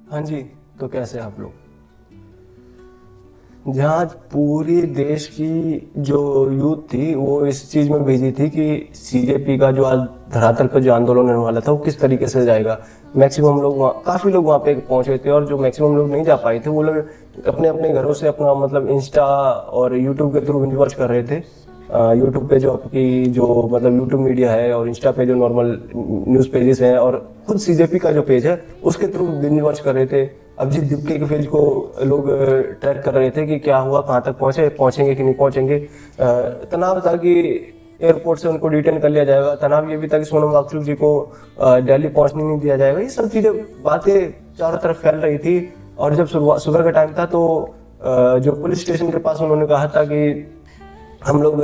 हाँ जी। तो कैसे आप लोग? जहाँ पूरी देश की जो यूथ थी वो इस चीज़ में भेजी थी कि सीजेपी का जो आज धरातल पर जो आंदोलन होने वाला था वो किस तरीके से जाएगा। मैक्सिमम लोग वहाँ, काफ़ी लोग वहाँ पे पहुँचे थे, और जो मैक्सिमम लोग नहीं जा पाए थे वो लोग अपने अपने घरों से अपना मतलब इंस्टा और यूट्यूब के थ्रू बिंज वॉच कर रहे थे। यूट्यूब पे जो आपकी जो मतलब यूट्यूब मीडिया है, और इंस्टा पे जो नॉर्मल न्यूज़ पेजेस हैं, और खुद सीजेपी का जो पेज है उसके थ्रू बिंज वॉच कर रहे थे। अभिजीत दीपके के पेज को लोग ट्रैक कर रहे थे कि क्या हुआ, कहाँ तक पहुंचेंगे कि नहीं पहुंचेंगे। तनाव था कि एयरपोर्ट से उनको डिटेन कर लिया जाएगा। तनाव ये भी था कि सोनम वांगचुक जी को दिल्ली पहुंचने नहीं दिया जाएगा। ये सब चीजें बातें चारों तरफ फैल रही थी। और जब सुबह का टाइम था तो जो पुलिस स्टेशन के पास उन्होंने कहा था कि हम लोग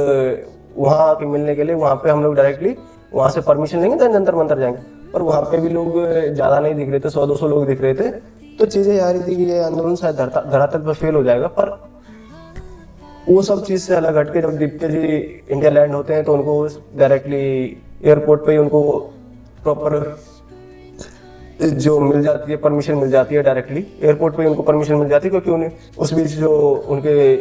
वहाँ आके मिलने के लिए, वहाँ पे हम लोग डायरेक्टली वहाँ से परमिशन लेंगे तो जंतर मंतर जाएंगे। पर वहाँ पे भी लोग ज़्यादा नहीं दिख रहे थे, 100-200 लोग दिख रहे थे। तो चीज़ें आ रही थी कि ये आंदोलन शायद धरातल पर फेल हो जाएगा। पर वो सब चीज़ से अलग हटके जब दीप्ति जी इंडिया लैंड होते हैं तो उनको डायरेक्टली एयरपोर्ट पे ही उनको प्रॉपर जो मिल जाती है, परमिशन मिल जाती है। डायरेक्टली एयरपोर्ट पे उनको परमिशन मिल जाती है, क्योंकि उन्हें उस बीच जो उनके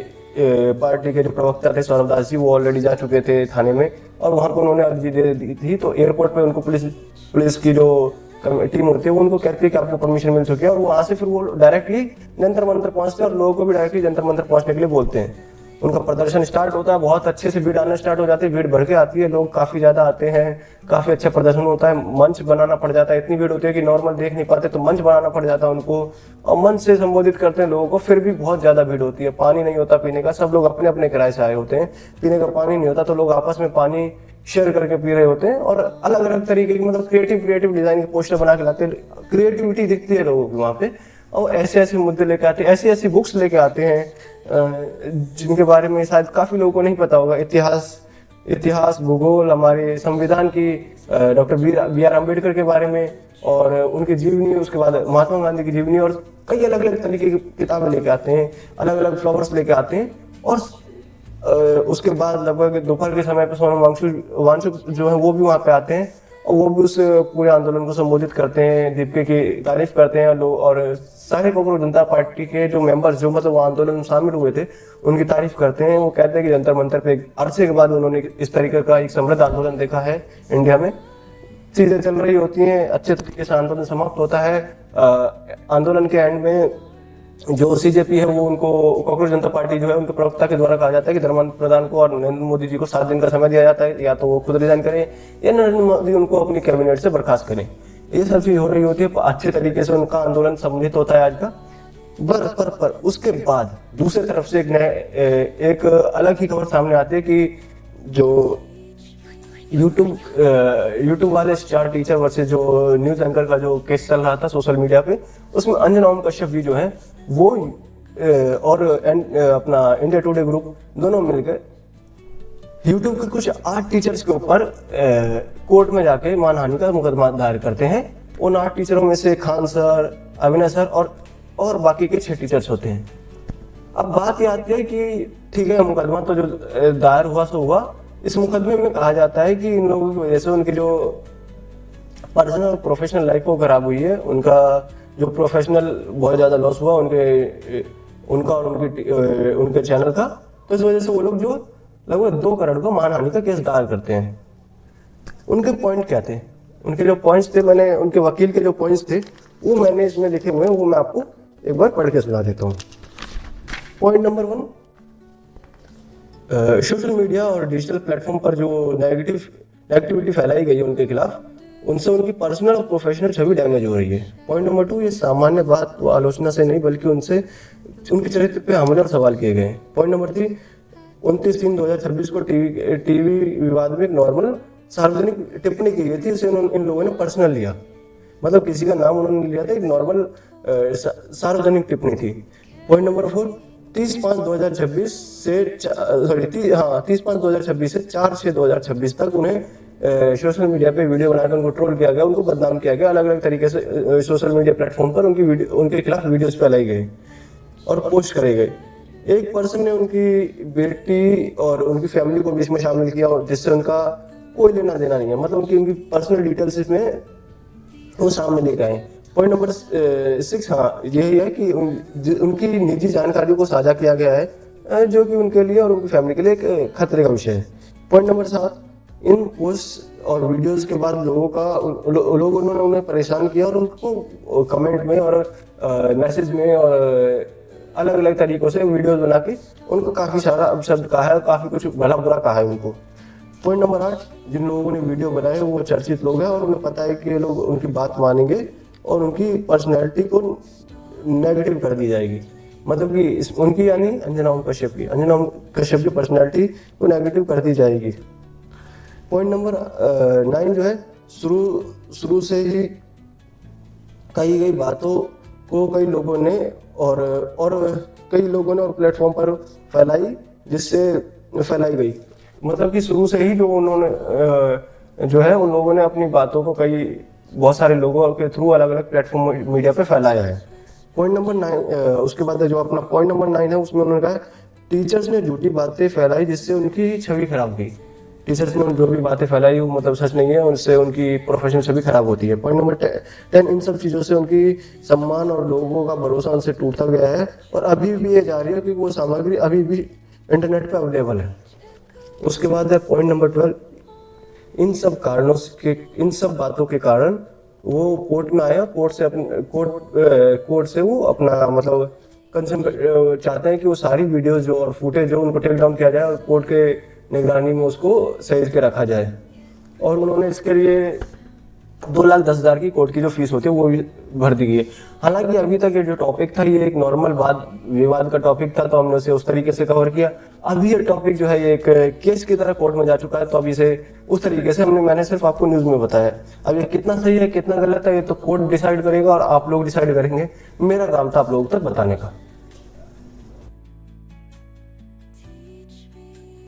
पार्टी के जो प्रवक्ता थे सौरभ दास जी, वो ऑलरेडी जा चुके थे थाने में, और वहां पर उन्होंने अर्जी दे दी थी। तो एयरपोर्ट पे उनको पुलिस की जो टीम होती है वो उनको कहती है कि आपको परमिशन मिल चुकी है, और वहां से फिर वो डायरेक्टली जंतर मंतर पहुंचते हैं और लोगों को भी डायरेक्टली जंतर मंतर पहुंचने के लिए बोलते हैं। उनका प्रदर्शन स्टार्ट होता है, बहुत अच्छे से भीड़ आना स्टार्ट हो जाती है, भीड़ बढ़ के आती है, लोग काफी ज्यादा आते हैं, काफी अच्छा प्रदर्शन होता है। मंच बनाना पड़ जाता है, इतनी भीड़ होती है कि नॉर्मल देख नहीं पाते, तो मंच बनाना पड़ जाता है उनको, और मंच से संबोधित करते हैं लोगों को। फिर भी बहुत ज्यादा भीड़ होती है, पानी नहीं होता पीने का, सब लोग अपने अपने किराए से आए होते हैं, पीने का पानी नहीं होता, तो लोग आपस में पानी शेयर करके पी रहे होते हैं। और अलग अलग तरीके की मतलब क्रिएटिव डिजाइन के पोस्टर बना के लाते हैं, क्रिएटिविटी दिखती है लोगों की वहाँ पे। और ऐसे ऐसे मुद्दे लेके आते हैं, ऐसी ऐसी बुक्स लेके आते हैं जिनके बारे में शायद काफी लोगों को नहीं पता होगा। इतिहास, भूगोल, हमारे संविधान की, डॉक्टर बी आर अम्बेडकर के बारे में, और उनकी जीवनी, उसके बाद महात्मा गांधी की जीवनी, और कई अलग अलग तरीके की किताबें लेके आते हैं, अलग अलग फ्लावर्स लेके आते हैं। और उसके बाद लगभग दोपहर के समय पे सोनम वांगचुक जो है वो भी वहाँ पे आते हैं, और वो भी उस पूरे आंदोलन को संबोधित करते हैं, दीपिका की तारीफ करते हैं लोग। और सारे कोकरोच जनता पार्टी के जो मेंबर्स जो मतलब आंदोलन में शामिल हुए थे उनकी तारीफ करते हैं। वो कहते हैं कि जंतर मंतर पे अरसे के बाद उन्होंने इस तरीके का एक समृद्ध आंदोलन देखा है इंडिया में। चीजें चल रही होती हैं, अच्छे तरीके से आंदोलन समाप्त होता है। आंदोलन के एंड में जो सीजेपी है वो उनको, कांग्रेस जनता पार्टी जो है उनके प्रवक्ता के द्वारा कहा जाता है कि धर्मेंद्र प्रधान को और नरेंद्र मोदी जी को 7 दिन का समय दिया जाता है, या तो वो खुद रिजाइन करें या नरेंद्र मोदी उनको अपनी कैबिनेट से बर्खास्त करें। ये सब चीज हो रही होती है, अच्छे तरीके से उनका आंदोलन सम्मिलित होता है आज का। पर उसके बाद दूसरी तरफ से एक अलग ही खबर सामने आती है कि जो यूट्यूब वाले स्टार टीचर वर्सेस जो न्यूज एंकर का जो केस चल रहा था सोशल मीडिया पे, उसमें अंजना ओम कश्यप जी जो है वो और अपना इंडिया टुडे ग्रुप दोनों मिलकर यूट्यूब के कुछ 8 टीचर्स के ऊपर कोर्ट में जाके मानहानि का मुकदमा दायर करते हैं। उन 8 टीचरों में से खान सर, अविनाश सर और बाकी के 6 टीचर्स होते हैं। अब बात ये आती है कि ठीक है, मुकदमा तो जो दायर हुआ सो हुआ। इस मुकदमे में कहा जाता है कि इन लोगों की वजह से उनकी जो पर्सनल और प्रोफेशनल लाइफ वो खराब हुई है, उनका जो प्रोफेशनल बहुत ज्यादा लॉस हुआ उनका और उनके चैनल का। तो इस वजह से वो लोग जो लगभग 2 करोड़ का मानहानि का केस दायर करते हैं। उनके पॉइंट क्या थे, उनके जो पॉइंट्स थे, मैंने उनके वकील के जो पॉइंट्स थे वो मैंने इसमें लिखे हुए हैं, वो मैं आपको एक बार पढ़ के सुना देता हूँ। पॉइंट नंबर 1, सोशल मीडिया और डिजिटल प्लेटफॉर्म पर जो नेगेटिविटी फैलाई गई है उनके खिलाफ, उनसे उनकी पर्सनल और प्रोफेशनल छवि डैमेज हो रही है। पॉइंट नंबर 2, ये सामान्य बात व आलोचना से नहीं बल्कि उनके चरित्र पे हमले और सवाल किए गए। पॉइंट नंबर 3, 29/3/2026 को टीवी विवाद में नॉर्मल सार्वजनिक टिप्पणी की गई थी, उसे इन लोगों ने पर्सनल लिया, मतलब किसी का नाम उन्होंने लिया था, एक नॉर्मल सार्वजनिक टिप्पणी थी। पॉइंट नंबर 4, 30/5/2026 से 30/5/2026 से 4/6/2026 तक उन्हें सोशल मीडिया पे वीडियो बनाकर उनको ट्रोल किया गया, उनको बदनाम किया गया। अलग अलग तरीके से सोशल मीडिया प्लेटफॉर्म पर उनके खिलाफ वीडियोस फैलाई गई और पोस्ट करे गए। एक पर्सन ने उनकी बेटी और उनकी फैमिली को भी इसमें शामिल किया, और जिससे उनका कोई लेना देना नहीं है, मतलब उनकी पर्सनल डिटेल्स इसमें वो सामने लेकर आए। पॉइंट नंबर 6, हाँ, यही है कि उनकी निजी जानकारी को साझा किया गया है, जो कि उनके लिए और उनकी फैमिली के लिए एक खतरे का विषय है। पॉइंट नंबर 7, इन पोस्ट और वीडियोस के बाद लोगों ने उन्हें परेशान किया और उनको कमेंट में और मैसेज में और अलग अलग तरीकों से वीडियोस बना के उनको काफ़ी सारा अपशब्द कहा है, काफ़ी कुछ भला बुरा कहा है उनको। पॉइंट नंबर 8, जिन लोगों ने वीडियो बनाए वो चर्चित लोग हैं और उन्हें पता है कि ये लोग उनकी बात मानेंगे और उनकी पर्सनैलिटी को नेगेटिव कर दी जाएगी। मतलब कि उनकी यानी अंजना ओम कश्यप की पर्सनैलिटी को नेगेटिव कर दी जाएगी। पॉइंट नंबर 9 जो है, शुरू से ही कही गई बातों को कई लोगों ने और प्लेटफॉर्म पर फैलाई गई। मतलब कि शुरू से ही जो उन्होंने जो है उन लोगों ने अपनी बातों को बहुत सारे लोगों के थ्रू अलग अलग प्लेटफॉर्म मीडिया पे फैलाया है। पॉइंट नंबर 9, उसके बाद जो अपना पॉइंट नंबर 9 है उसमें उन्होंने कहा टीचर्स ने झूठी बातें फैलाई जिससे उनकी छवि खराब हुई। टीचर्स ने जो भी बातें फैलाई वो मतलब सच नहीं है, उनसे उनकी प्रोफेशनल छवि खराब होती है। पॉइंट नंबर 10, इन सब चीज़ों से उनकी सम्मान और लोगों का भरोसा उनसे टूटता गया है और अभी भी ये जारी है कि वो सामग्री अभी भी इंटरनेट पर अवेलेबल है। उसके बाद है पॉइंट नंबर 12, इन सब बातों के कारण वो कोर्ट में आया, कोर्ट से वो अपना मतलब कंसर्न चाहते हैं कि वो सारी वीडियोस जो और फुटेज जो उनको टेक डाउन किया जाए और कोर्ट के निगरानी में उसको सहेज के रखा जाए। और उन्होंने इसके लिए 2,10,000 की कोर्ट की जो फीस होती है वो भी भर दी गई है। हालांकि अभी तक ये जो टॉपिक था ये एक नॉर्मल विवाद का टॉपिक था, तो हमने उसे उस तरीके से कवर किया। अभी ये टॉपिक जो है ये एक केस की तरह कोर्ट में जा चुका है, तो अभी इसे उस तरीके से मैंने सिर्फ आपको न्यूज में बताया। अब ये कितना सही है कितना गलत है ये तो कोर्ट डिसाइड करेगा और आप लोग डिसाइड करेंगे। मेरा काम था आप लोगों तक बताने का।